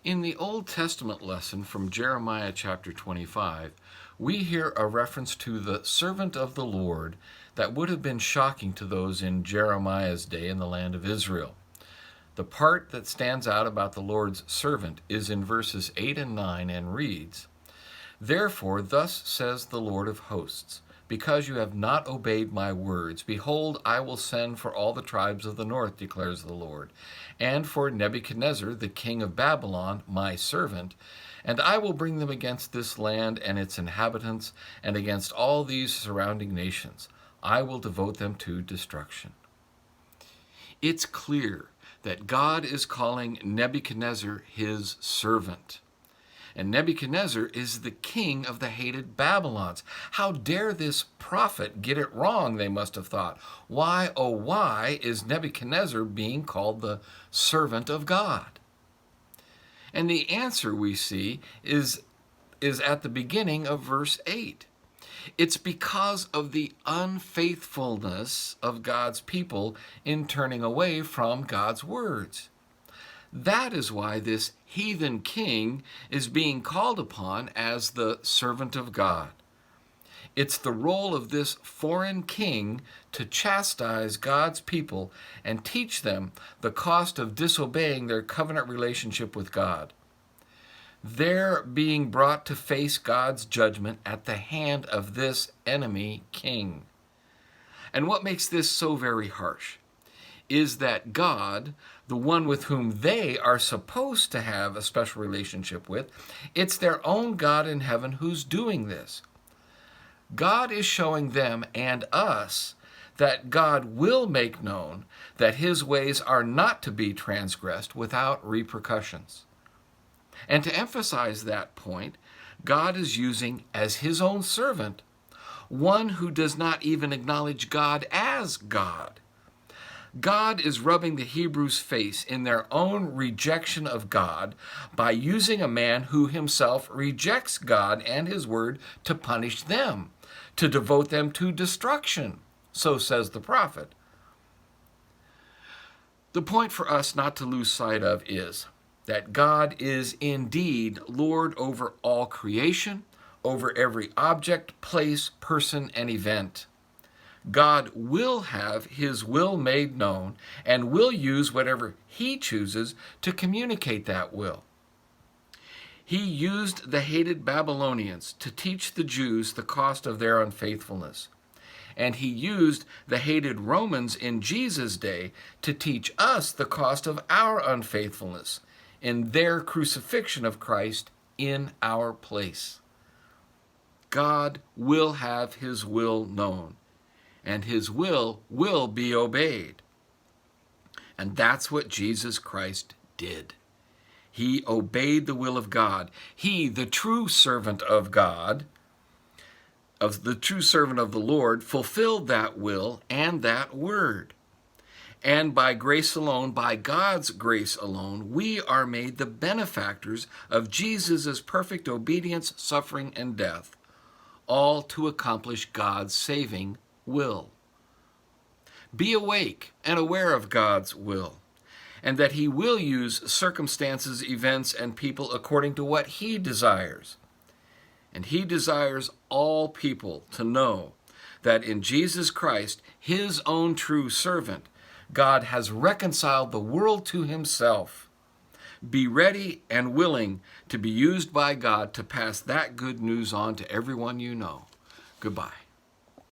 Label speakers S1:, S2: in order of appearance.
S1: In the Old Testament lesson from Jeremiah chapter 25, we hear a reference to the servant of the Lord that would have been shocking to those in Jeremiah's day in the land of Israel. The part that stands out about the Lord's servant is in verses 8 and 9 and reads, "Therefore thus says the Lord of hosts, because you have not obeyed my words, behold, I will send for all the tribes of the north, declares the Lord, and for Nebuchadnezzar, the king of Babylon, my servant, and I will bring them against this land and its inhabitants, and against all these surrounding nations. I will devote them to destruction." It's clear that God is calling Nebuchadnezzar his servant. And Nebuchadnezzar is the king of the hated Babylons. How dare this prophet get it wrong, they must have thought. Why, oh why, is Nebuchadnezzar being called the servant of God? And the answer we see is at the beginning of verse 8. It's because of the unfaithfulness of God's people in turning away from God's words. That is why this heathen king is being called upon as the servant of God. It's the role of this foreign king to chastise God's people and teach them the cost of disobeying their covenant relationship with God. They're being brought to face God's judgment at the hand of this enemy king. And what makes this so very harsh is that God, the one with whom they are supposed to have a special relationship with, it's their own God in heaven who's doing this. God is showing them and us that God will make known that his ways are not to be transgressed without repercussions. And to emphasize that point, God is using as his own servant one who does not even acknowledge God as God. God is rubbing the Hebrews' face in their own rejection of God by using a man who himself rejects God and his word to punish them, to devote them to destruction. So says the prophet. The point for us not to lose sight of is that God is indeed Lord over all creation, over every object, place, person, and event. God will have his will made known and will use whatever he chooses to communicate that will. He used the hated Babylonians to teach the Jews the cost of their unfaithfulness. And he used the hated Romans in Jesus' day to teach us the cost of our unfaithfulness in their crucifixion of Christ in our place. God will have his will known, and his will be obeyed. And that's what Jesus Christ did. He obeyed the will of God. He, the true servant of God, the true servant of the Lord, fulfilled that will and that word. And by grace alone, by God's grace alone, we are made the benefactors of Jesus' perfect obedience, suffering, and death, all to accomplish God's saving will. Be awake and aware of God's will, and that he will use circumstances, events, and people according to what he desires. And he desires all people to know that in Jesus Christ, his own true servant, God has reconciled the world to himself. Be ready and willing to be used by God to pass that good news on to everyone you know. Goodbye.